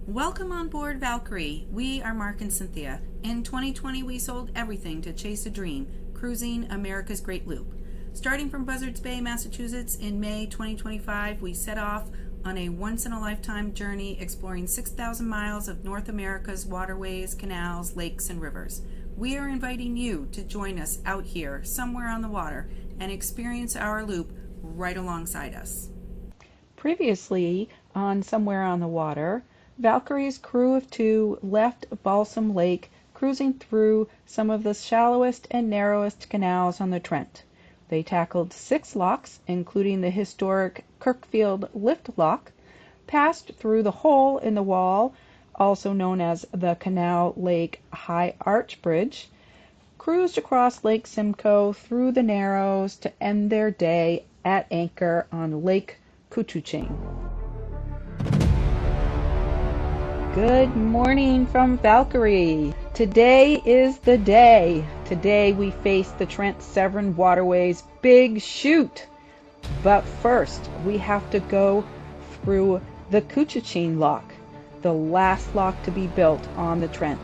Welcome on board Valkyrie. We are Mark and Cynthia. In 2020, we sold everything to chase a dream, cruising America's Great Loop. Starting from Buzzards Bay, Massachusetts in May 2025, we set off on a once-in-a-lifetime journey exploring 6,000 miles of North America's waterways, canals, lakes, and rivers. We are inviting you to join us out here, somewhere on the water, and experience our loop right alongside us. Previously on Somewhere on the Water, Valkyrie's crew of two left Balsam Lake, cruising through some of the shallowest and narrowest canals on the Trent. They tackled 6 locks, including the historic Kirkfield Lift Lock, passed through the hole in the wall, also known as the Canal Lake High Arch Bridge, cruised across Lake Simcoe through the Narrows to end their day at anchor on Lake Couchiching. Good morning from Valkyrie. Today is the day. Today we face the Trent-Severn Waterway's big chute. But first, we have to go through the Couchiching Lock, the last lock to be built on the Trent,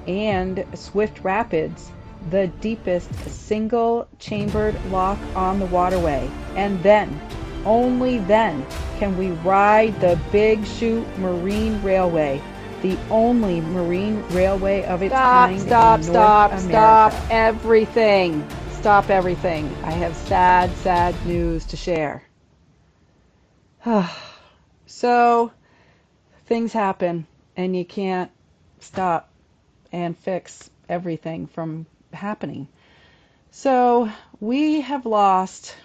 and Swift Rapids, the deepest single-chambered lock on the waterway. And then, only then, can we ride the Big Chute Marine Railway, the only marine railway of its kind in North America. Stop everything. Stop everything. I have sad news to share. So, things happen, and you can't stop and fix everything from happening. So, we have lost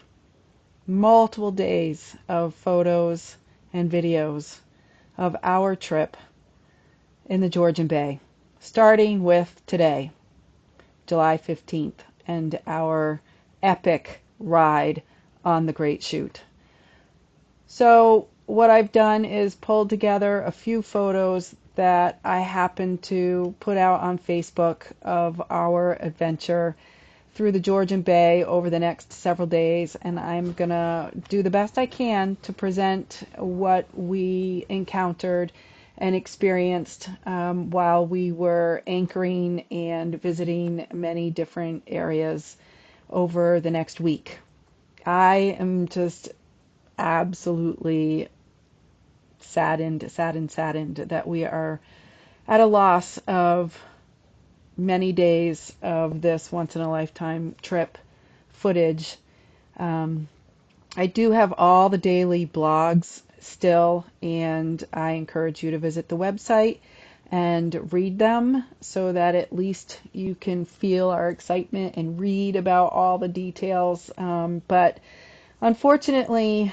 multiple days of photos and videos of our trip in the Georgian Bay, starting with today, July 15th, and our epic ride on the Great Chute. So what I've done is pulled together a few photos that I happened to put out on Facebook of our adventure through the Georgian Bay over the next several days, and I'm gonna do the best I can to present what we encountered and experienced while we were anchoring and visiting many different areas over the next week. I am just absolutely saddened that we are at a loss of many days of this once-in-a-lifetime trip footage. I do have all the daily blogs still, and I encourage you to visit the website and read them so that at least you can feel our excitement and read about all the details. But unfortunately,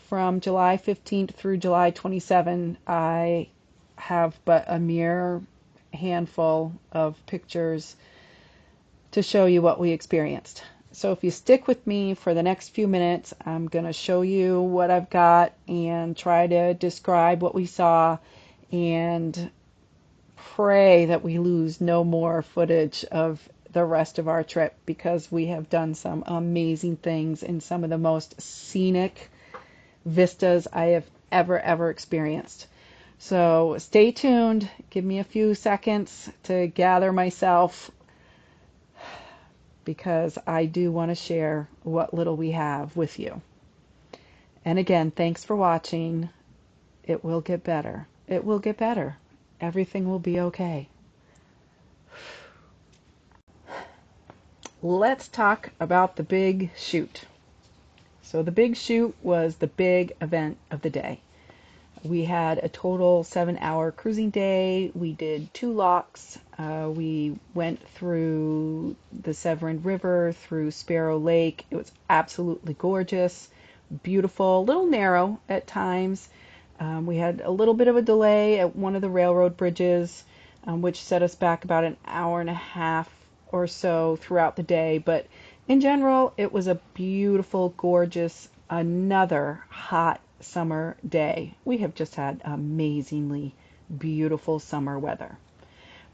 from July 15th through July 27th, I have but a mere handful of pictures to show you what we experienced. So if you stick with me for the next few minutes, I'm going to show you what I've got and try to describe what we saw, and pray that we lose no more footage of the rest of our trip, because we have done some amazing things in some of the most scenic vistas I have ever experienced. So stay tuned. Give me a few seconds to gather myself, because I do want to share what little we have with you. And again, thanks for watching. It will get better. It will get better. Everything will be okay. Let's talk about the Big Chute. So the Big Chute was the big event of the day. We had a total 7-hour cruising day. We did 2 locks. We went through the Severn River, through Sparrow Lake. It was absolutely gorgeous, beautiful, a little narrow at times. We had a little bit of a delay at one of the railroad bridges, which set us back about an hour and a half or so throughout the day. But in general, it was a beautiful, gorgeous, another hot summer day. We have just had amazingly beautiful summer weather.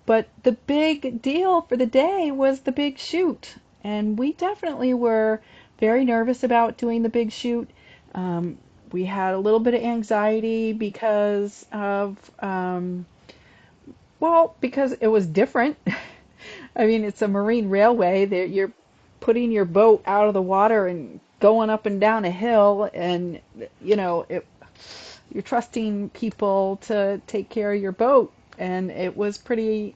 But the big deal for the day was the Big Chute, and we definitely were very nervous about doing the Big Chute. We had a little bit of anxiety because of, because it was different. I mean, it's a marine railway that you're putting your boat out of the water and going up and down a hill, and you're trusting people to take care of your boat, and it was pretty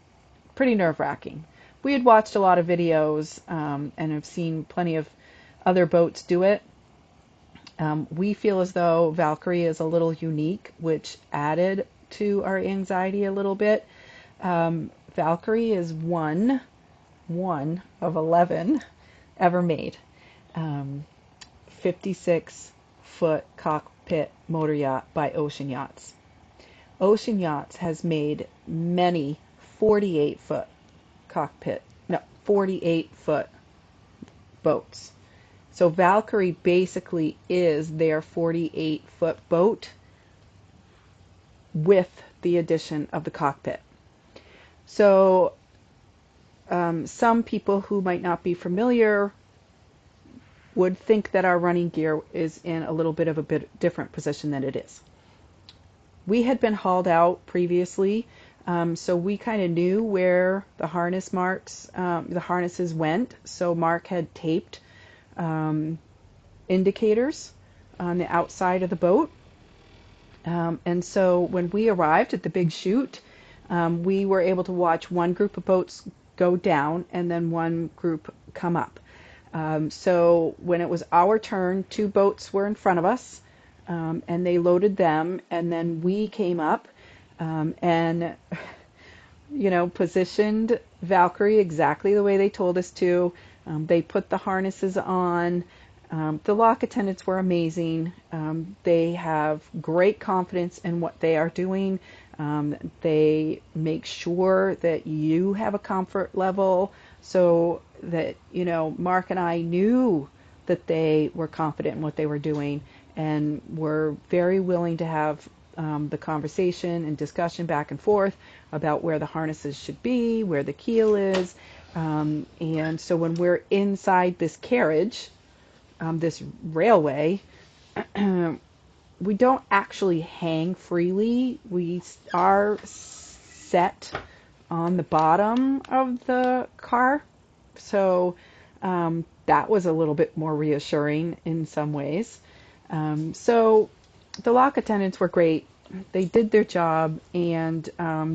nerve-wracking. We had watched a lot of videos and have seen plenty of other boats do it. We feel as though Valkyrie is a little unique, which added to our anxiety a little bit. Valkyrie is one of 11 ever made. 56-foot cockpit motor yacht by Ocean Yachts. Ocean Yachts has made many 48-foot 48-foot boats. So Valkyrie basically is their 48-foot boat with the addition of the cockpit. So some people who might not be familiar would think that our running gear is in a little bit of a bit different position than it is. We had been hauled out previously, so we kind of knew where the harness marks, the harnesses went. So Mark had taped indicators on the outside of the boat. And so when we arrived at the big chute, we were able to watch one group of boats go down and then one group come up. So when it was our turn, 2 boats were in front of us, and they loaded them, and then we came up and positioned Valkyrie exactly the way they told us to. They put the harnesses on. The lock attendants were amazing. They have great confidence in what they are doing. They make sure that you have a comfort level so that, Mark and I knew that they were confident in what they were doing and were very willing to have the conversation and discussion back and forth about where the harnesses should be, where the keel is. And so when we're inside this carriage, this railway, we don't actually hang freely. We are set on the bottom of the car. So that was a little bit more reassuring in some ways. So the lock attendants were great. They did their job, and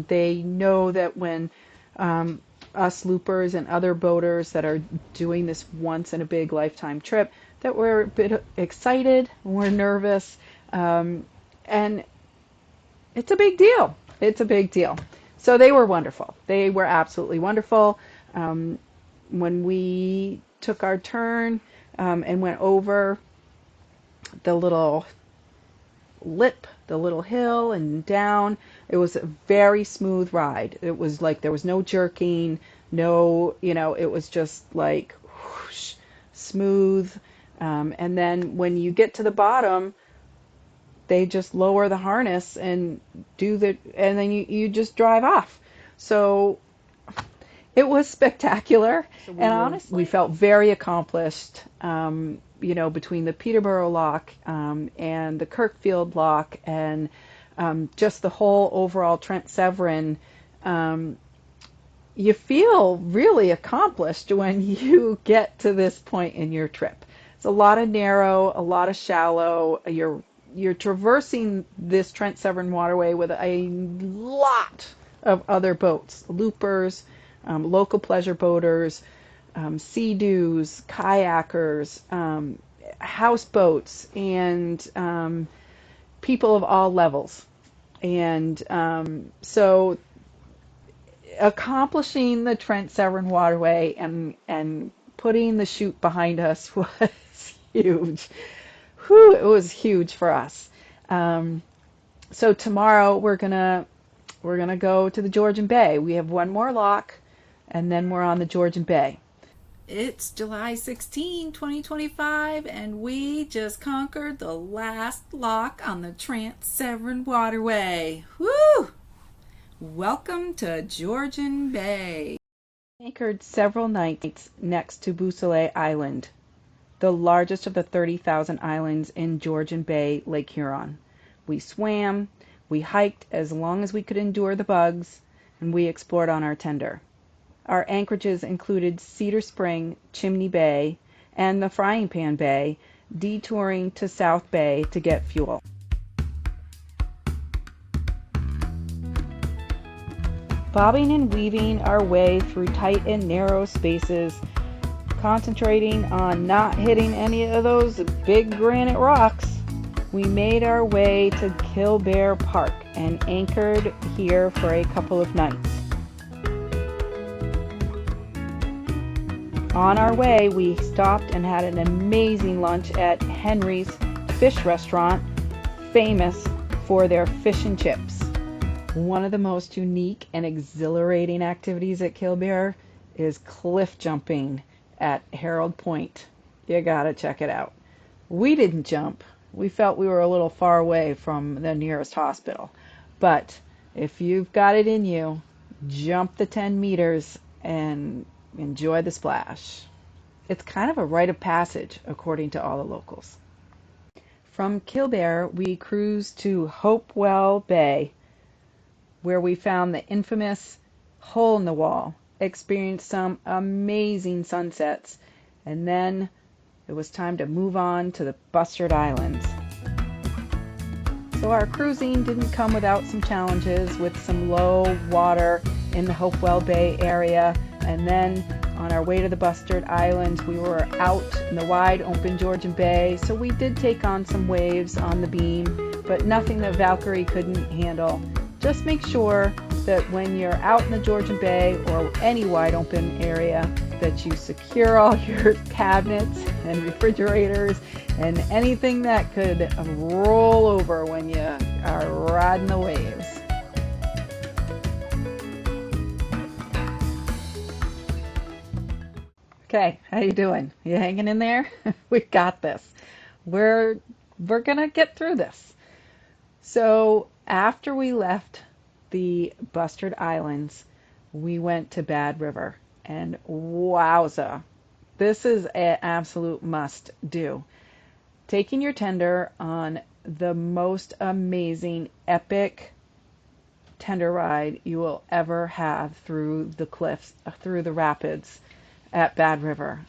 they know that when us loopers and other boaters that are doing this once in a big lifetime trip, that we're a bit excited, we're nervous, and it's a big deal. It's a big deal. So they were wonderful. They were absolutely wonderful. When we took our turn and went over the little lip, the little hill and down, it was a very smooth ride. It was like there was no jerking, it was just like whoosh, smooth. And then when you get to the bottom, they just lower the harness and and then you just drive off. So it was spectacular. And honestly, we felt very accomplished, between the Peterborough lock and the Kirkfield lock and just the whole overall Trent-Severn. You feel really accomplished when you get to this point in your trip. It's a lot of narrow, a lot of shallow. You're traversing this Trent-Severn Waterway with a lot of other boats, loopers, local pleasure boaters, sea-doos, kayakers, houseboats, and people of all levels. And so accomplishing the Trent-Severn Waterway and putting the chute behind us was huge. Whew, it was huge for us. So tomorrow we're gonna go to the Georgian Bay. We have one more lock, and then we're on the Georgian Bay. It's July 16, 2025, and we just conquered the last lock on the Trent-Severn Waterway. Woo! Welcome to Georgian Bay. Anchored several nights next to Bussolay Island. the largest of the 30,000 islands in Georgian Bay, Lake Huron. We swam, we hiked as long as we could endure the bugs, and we explored on our tender. Our anchorages included Cedar Spring, Chimney Bay, and the Frying Pan Bay, detouring to South Bay to get fuel. Bobbing and weaving our way through tight and narrow spaces, concentrating on not hitting any of those big granite rocks, we made our way to Killbear Park and anchored here for a couple of nights. On our way, we stopped and had an amazing lunch at Henry's Fish Restaurant, famous for their fish and chips. One of the most unique and exhilarating activities at Killbear is cliff jumping at Herald Point. You gotta check it out. We didn't jump. We felt we were a little far away from the nearest hospital. But if you've got it in you, jump the 10 meters and enjoy the splash. It's kind of a rite of passage, according to all the locals. From Killbear, we cruised to Hopewell Bay, where we found the infamous hole in the wall, experienced some amazing sunsets, and then it was time to move on to the Bustard Islands. So our cruising didn't come without some challenges, with some low water in the Hopewell Bay area, and then on our way to the Bustard Islands, we were out in the wide open Georgian Bay, so we did take on some waves on the beam, but nothing that Valkyrie couldn't handle. Just make sure that when you're out in the Georgian Bay or any wide open area, that you secure all your cabinets and refrigerators and anything that could roll over when you are riding the waves. Okay, how you doing? You hanging in there? We got this. We're gonna get through this. So after we left the Bustard Islands, we went to Bad River, and wowza, this is an absolute must do. Taking your tender on the most amazing, epic tender ride you will ever have through the cliffs, through the rapids at Bad River.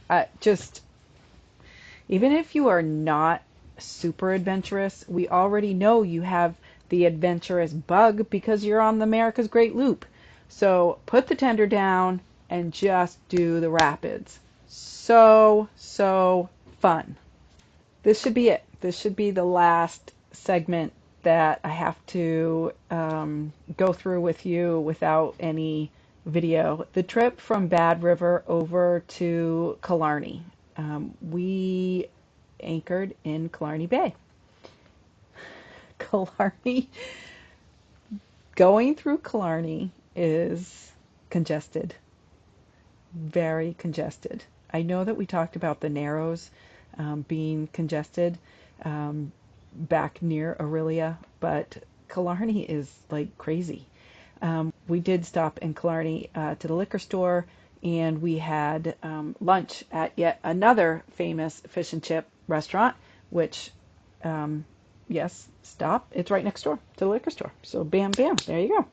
Even if you are not super adventurous, we already know you have the adventurous bug because you're on the America's Great Loop. So put the tender down and just do the rapids. So fun. This should be it. This should be the last segment that I have to go through with you without any video. The trip from Bad River over to Killarney. We anchored in Killarney Bay. Killarney, going through Killarney is congested, very congested. I know that we talked about the Narrows being congested back near Aurelia, but Killarney is like crazy. We did stop in Killarney to the liquor store, and we had lunch at yet another famous fish and chip restaurant, which yes, stop. It's right next door to the liquor store. So bam, bam, there you go.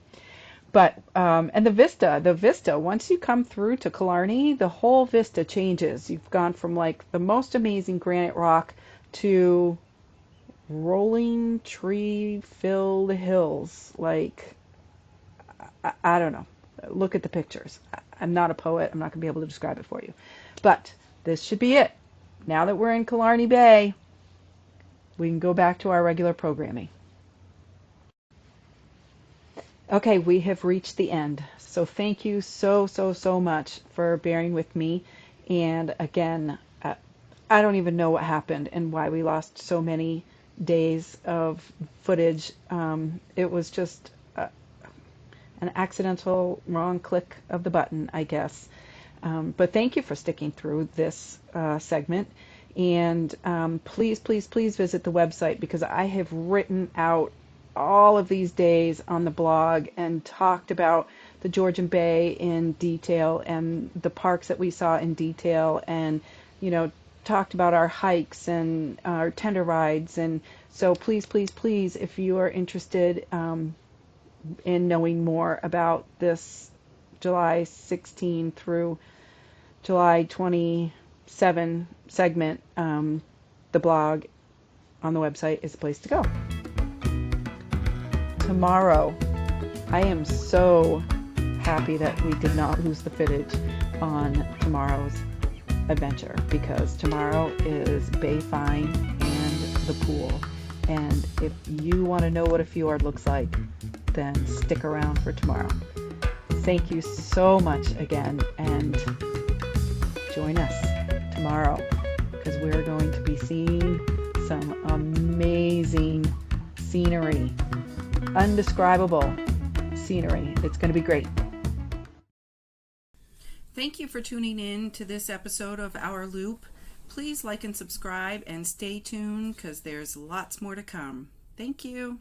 But, and the vista, once you come through to Killarney, the whole vista changes. You've gone from like the most amazing granite rock to rolling tree filled hills. Like, I don't know. Look at the pictures. I'm not a poet. I'm not going to be able to describe it for you. But this should be it. Now that we're in Killarney Bay, we can go back to our regular programming. Okay, we have reached the end. So thank you so much for bearing with me. And again, I don't even know what happened and why we lost so many days of footage. It was just an accidental wrong click of the button, I guess. But thank you for sticking through this segment. And please visit the website, because I have written out all of these days on the blog and talked about the Georgian Bay in detail and the parks that we saw in detail, and talked about our hikes and our tender rides. And so please, please, please, if you are interested in knowing more about this July 16 through July 27 segment, the blog on the website is the place to go. Tomorrow, I am so happy that we did not lose the footage on tomorrow's adventure, because tomorrow is Bay Fine and the pool. And if you want to know what a fjord looks like, then stick around for tomorrow. Thank you so much again, and join us tomorrow, because we're going to be seeing some amazing scenery, undescribable scenery. It's going to be great. Thank you for tuning in to this episode of Our Loop. Please like and subscribe and stay tuned, because there's lots more to come. Thank you.